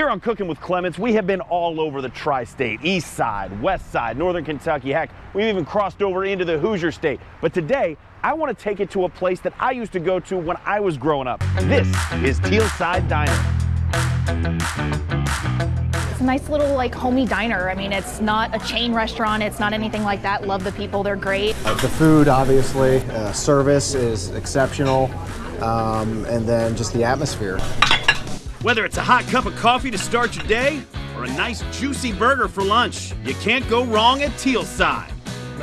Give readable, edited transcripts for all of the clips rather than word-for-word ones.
Here on Cookin' with Clements, we have been all over the tri-state, east side, west side, northern Kentucky. Heck, we've even crossed over into the Hoosier State. But today, I want to take it to a place that I used to go to when I was growing up. This is Tealside Diner. It's a nice little homey diner. I mean, it's not a chain restaurant. It's not anything like that. Love the people. They're great. The food, obviously, service is exceptional, and then just the atmosphere. Whether it's a hot cup of coffee to start your day or a nice juicy burger for lunch, you can't go wrong at Tealside.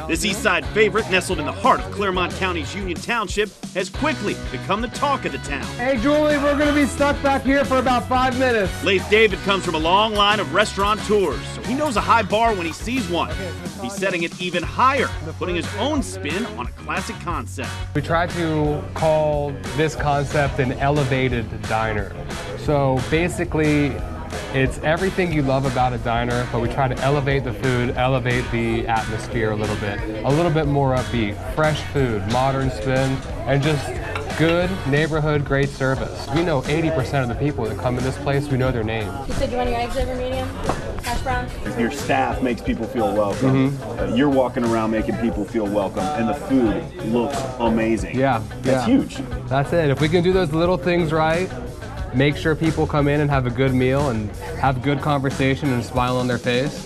This east side favorite, nestled in the heart of Clermont County's Union Township, has quickly become the talk of the town. Hey Julie, we're gonna be stuck back here for about 5 minutes. Laith David comes from a long line of restaurateurs, so he knows a high bar when he sees one. He's setting it even higher, putting his own spin on a classic concept. We try to call this concept an elevated diner. So basically, it's everything you love about a diner, but we try to elevate the food, elevate the atmosphere a little bit more upbeat, fresh food, modern spin, and just good neighborhood, great service. We know 80% of the people that come to this place, we know their names. You said you want your eggs over medium? Hash brown? Your staff makes people feel welcome. You're walking around making people feel welcome, and the food looks amazing. Yeah. That's huge. That's it. If we can do those little things right, make sure people come in and have a good meal and have good conversation and a smile on their face,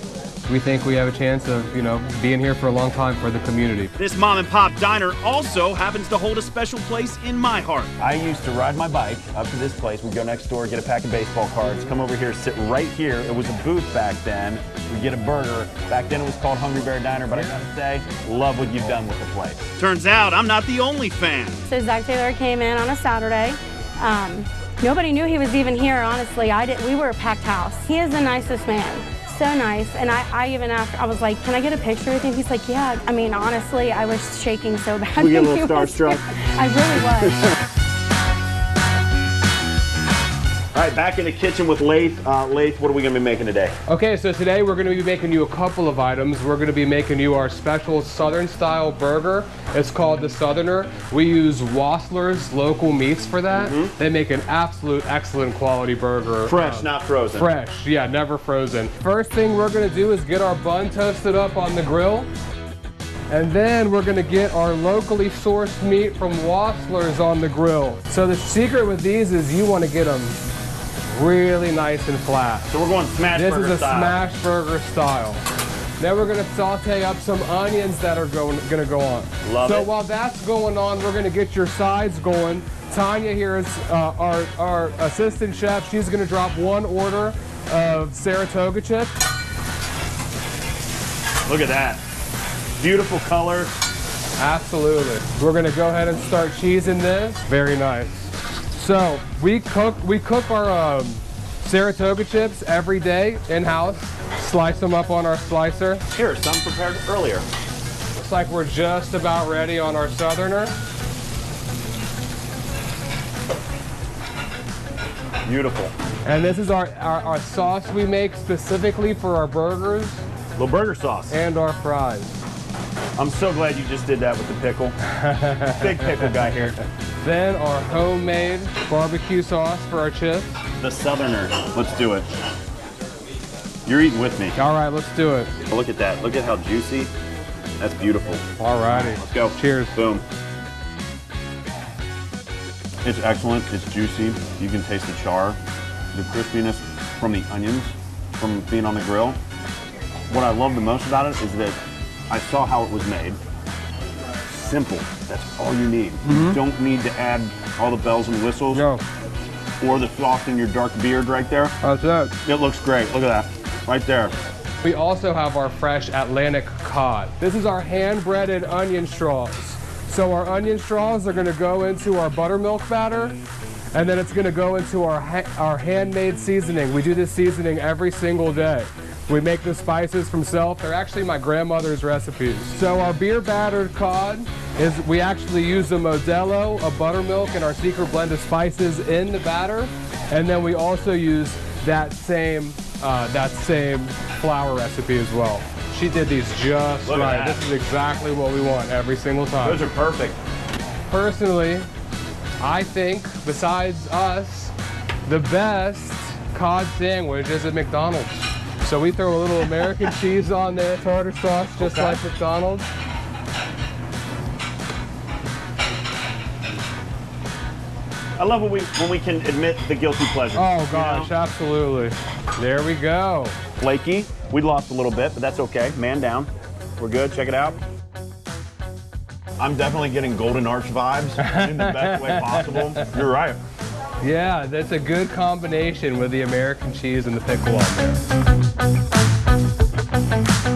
we think we have a chance of, being here for a long time for the community. This mom and pop diner also happens to hold a special place in my heart. I used to ride my bike up to this place. We'd go next door, get a pack of baseball cards, come over here, sit right here. It was a booth back then. We'd get a burger. Back then it was called Hungry Bear Diner, but I gotta say, love what you've done with the place. Turns out I'm not the only fan. So Zach Taylor came in on a Saturday. Nobody knew he was even here, honestly. We were a packed house. He is the nicest man. So nice. And I even asked, I was like, can I get a picture with him? He's like, yeah. I mean, honestly, I was shaking so bad. We get a little starstruck. I really was. All right, back in the kitchen with Laith. Laith, what are we gonna be making today? Okay, so today we're going to be making you a couple of items. We're going to be making you our special Southern style burger. It's called the Southerner. We use Wassler's local meats for that. They make an absolute excellent quality burger. Fresh, not frozen. Fresh, yeah, never frozen. First thing we're going to do is get our bun toasted up on the grill. And then we're going to get our locally sourced meat from Wassler's on the grill. So the secret with these is you want to get them really nice and flat. So we're going smash burger style. This is a smash burger style. Then we're going to saute up some onions that are going to go on. Love it. So while that's going on, we're going to get your sides going. Tanya here is our assistant chef. She's going to drop one order of Saratoga chips. Look at that. Beautiful color. Absolutely. We're going to go ahead and start cheesing this. Very nice. So we cook our Saratoga chips every day in-house, slice them up on our slicer. Here, some prepared earlier. Looks like we're just about ready on our Southerner. Beautiful. And this is our sauce we make specifically for our burgers. Little burger sauce. And our fries. I'm so glad you just did that with the pickle. Big pickle guy here. Then our homemade barbecue sauce for our chips. The Southerner. Let's do it. You're eating with me. All right, let's do it. Oh, look at that. Look at how juicy. That's beautiful. All righty. Let's go. Cheers. Boom. It's excellent. It's juicy. You can taste the char, the crispiness from the onions, from being on the grill. What I love the most about it is that I saw how it was made. Simple. That's all you need. You don't need to add all the bells and whistles. No. Or the sauce in your dark beard right there. That's it. It looks great. Look at that. Right there. We also have our fresh Atlantic cod. This is our hand-breaded onion straws. So our onion straws are going to go into our buttermilk batter, and then it's going to go into our handmade seasoning. We do this seasoning every single day. We make the spices from self. They're actually my grandmother's recipes. So our beer battered cod is, we actually use a Modelo, a buttermilk, and our secret blend of spices in the batter. And then we also use that same flour recipe as well. She did these just right. This is exactly what we want every single time. Those are perfect. Personally, I think, besides us, the best cod sandwich is at McDonald's. So we throw a little American cheese on there, tartar sauce, just like McDonald's. I love when we can admit the guilty pleasure. Oh gosh, you know? Absolutely. There we go. Flaky. We lost a little bit, but that's okay. Man down. We're good. Check it out. I'm definitely getting Golden Arch vibes in the best way possible. You're right. Yeah, that's a good combination with the American cheese and the pickle on there.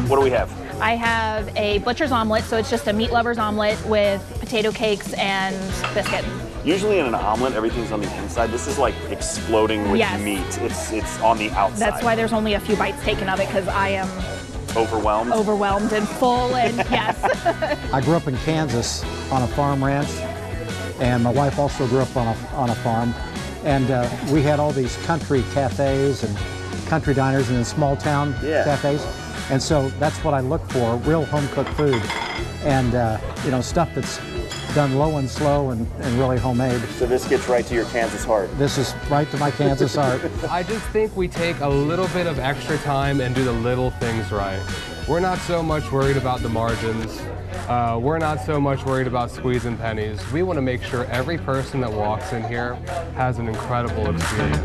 What do we have? I have a butcher's omelet, so it's just a meat lover's omelet with potato cakes and biscuit. Usually in an omelet, everything's on the inside. This is like exploding with meat. It's on the outside. That's why there's only a few bites taken of it, because I am overwhelmed and full, and yes. I grew up in Kansas on a farm ranch, and my wife also grew up on a farm. And we had all these country cafes and country diners and then small town cafes. And so that's what I look for, real home cooked food. And you know, stuff that's done low and slow and really homemade. So this gets right to your Kansas heart. This is right to my Kansas heart. I just think we take a little bit of extra time and do the little things right. We're not so much worried about the margins. We're not so much worried about squeezing pennies. We want to make sure every person that walks in here has an incredible experience.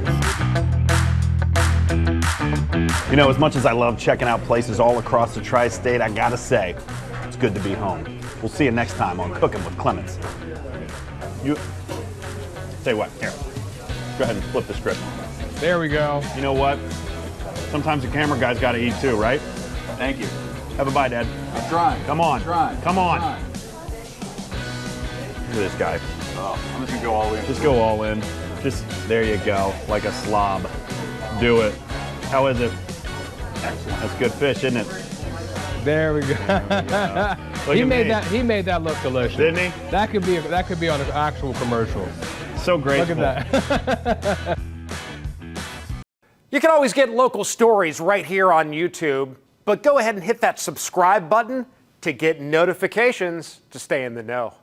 You know, as much as I love checking out places all across the tri-state, I gotta say, it's good to be home. We'll see you next time on Cookin' with Clements. You, say what, here, go ahead and flip the script. There we go. You know what? Sometimes the camera guy's gotta eat too, right? Thank you. Have a bite, Dad. I'm trying. Come on. I'm trying. Come on. I'm trying. Look at this guy. Oh, I'm just gonna go all in. Just go all in. Just, there you go, like a slob. Do it. How is it? Excellent. That's good fish, isn't it? There we go. He made that look delicious. Didn't he? That could be on an actual commercial. So grateful. Look at that. You can always get local stories right here on YouTube, but go ahead and hit that subscribe button to get notifications to stay in the know.